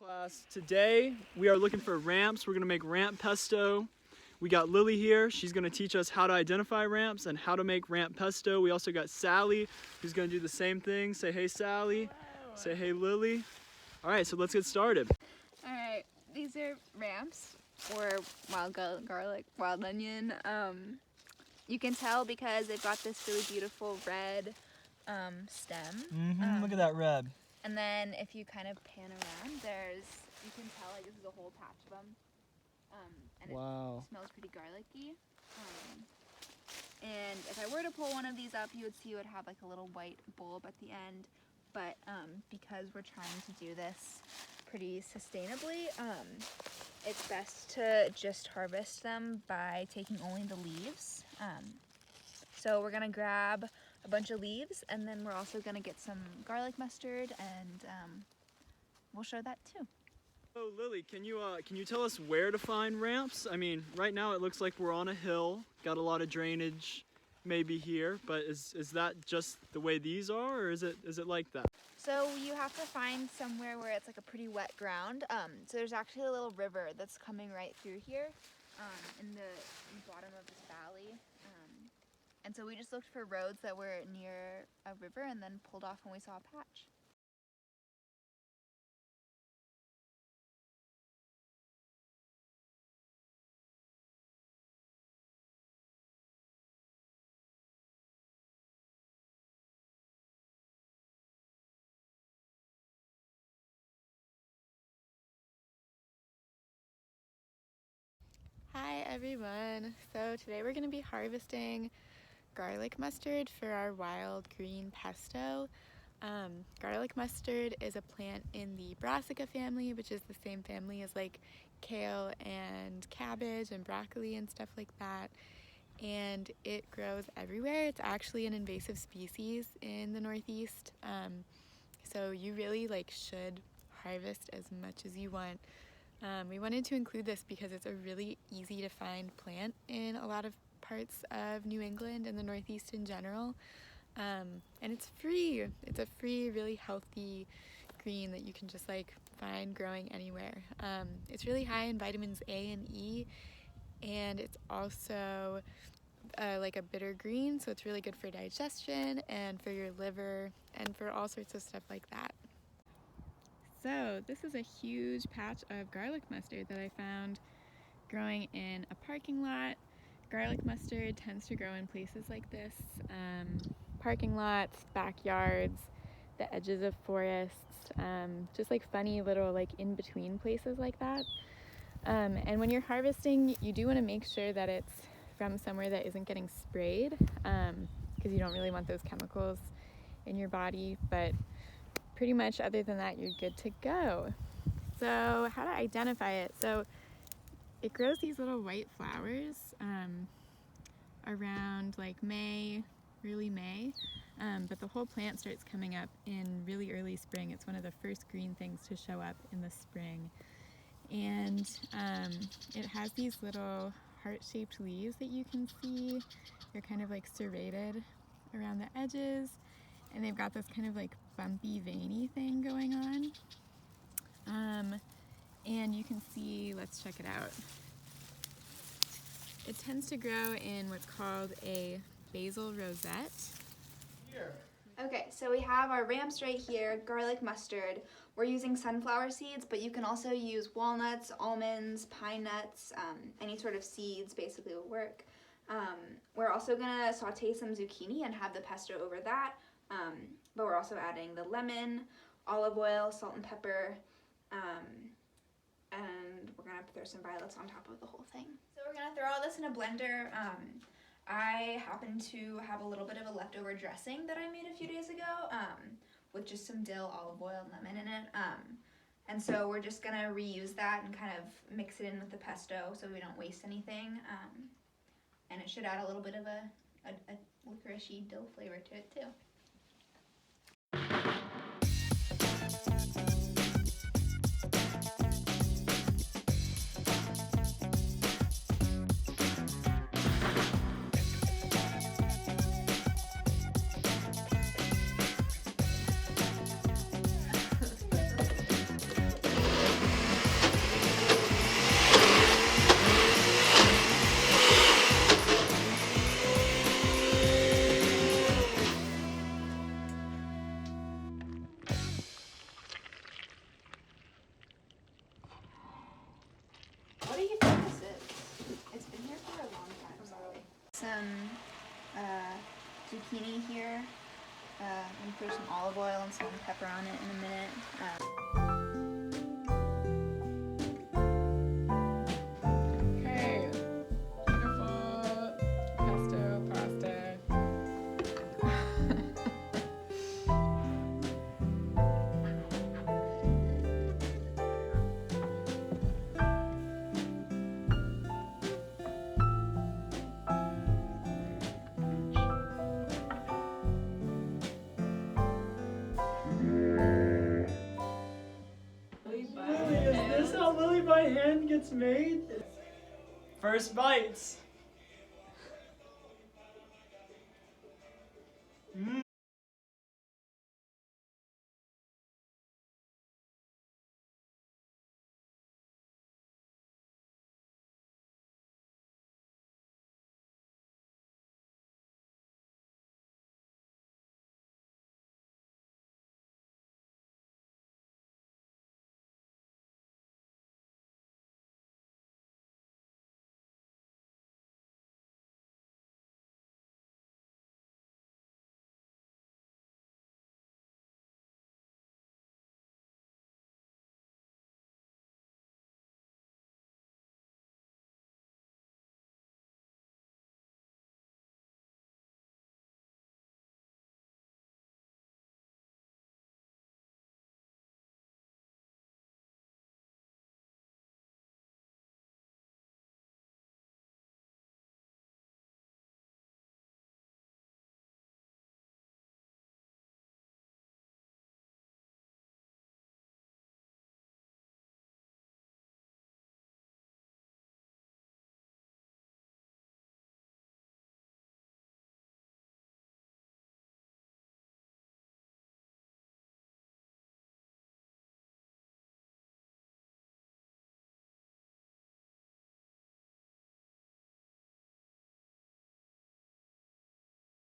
Class, today we are looking for ramps. We're gonna make ramp pesto. We got Lily here. She's gonna teach us how to identify ramps and how to make ramp pesto. We also got Sally, who's gonna do the same thing. Say hey, Sally. Hello. Say hey, Lily. All right, so let's get started. All right, these are ramps or wild garlic, wild onion. You can tell because they've got this really beautiful red stem. Look at that red. And then if you kind of pan around, you can tell like this is a whole patch of them. And Wow. it smells pretty garlicky. And if I were to pull one of these up, you would see it would have like a little white bulb at the end. But because we're trying to do this pretty sustainably, it's best to just harvest them by taking only the leaves. So we're gonna grab a bunch of leaves, and then we're also gonna get some garlic mustard, and we'll show that too. So Lily, can you tell us where to find ramps? I mean, right now it looks like we're on a hill, got a lot of drainage maybe here, but is that just the way these are, or is it like that? So you have to find somewhere where it's like a pretty wet ground. So there's actually a little river that's coming right through here in the bottom of this valley. And so we just looked for roads that were near a river and then pulled off when we saw a patch. Hi everyone! So today we're going to be harvesting garlic mustard for our wild green pesto. Garlic mustard is a plant in the brassica family, which is the same family as like kale and cabbage and broccoli and stuff like that. And it grows everywhere. It's actually an invasive species in the Northeast. So you really should harvest as much as you want. We wanted to include this because it's a really easy to find plant in a lot of parts of New England and the Northeast in general. And it's free. It's a free, really healthy green that you can just find growing anywhere. It's really high in vitamins A and E, and it's also a bitter green, so it's really good for digestion and for your liver and for all sorts of stuff like that. So this is a huge patch of garlic mustard that I found growing in a parking lot. Garlic mustard tends to grow in places like this, parking lots, backyards, the edges of forests, just funny little in-between places like that. And when you're harvesting, you do want to make sure that it's from somewhere that isn't getting sprayed, because you don't really want those chemicals in your body, but pretty much other than that, you're good to go. So how to identify it? So it grows these little white flowers around May, early May, but the whole plant starts coming up in really early spring. It's one of the first green things to show up in the spring. And it has these little heart-shaped leaves that you can see. They're kind of serrated around the edges, and they've got this kind of bumpy, veiny thing going on. And you can see, let's check it out. It tends to grow in what's called a basal rosette. Here. Okay, so we have our ramps right here, garlic mustard. We're using sunflower seeds, but you can also use walnuts, almonds, pine nuts, any sort of seeds basically will work. We're also gonna saute some zucchini and have the pesto over that. But we're also adding the lemon, olive oil, salt and pepper, and we're gonna throw some violets on top of the whole thing. So we're gonna throw all this in a blender. I happen to have a little bit of a leftover dressing that I made a few days ago, with just some dill, olive oil, and lemon in it. And so we're just gonna reuse that and kind of mix it in with the pesto so we don't waste anything. And it should add a little bit of a licorice-y dill flavor to it too. throw some olive oil and some pepper on it in a minute. Okay, beautiful pesto pasta. Lily, is this how Lily by hand gets made? First bites. Mmm.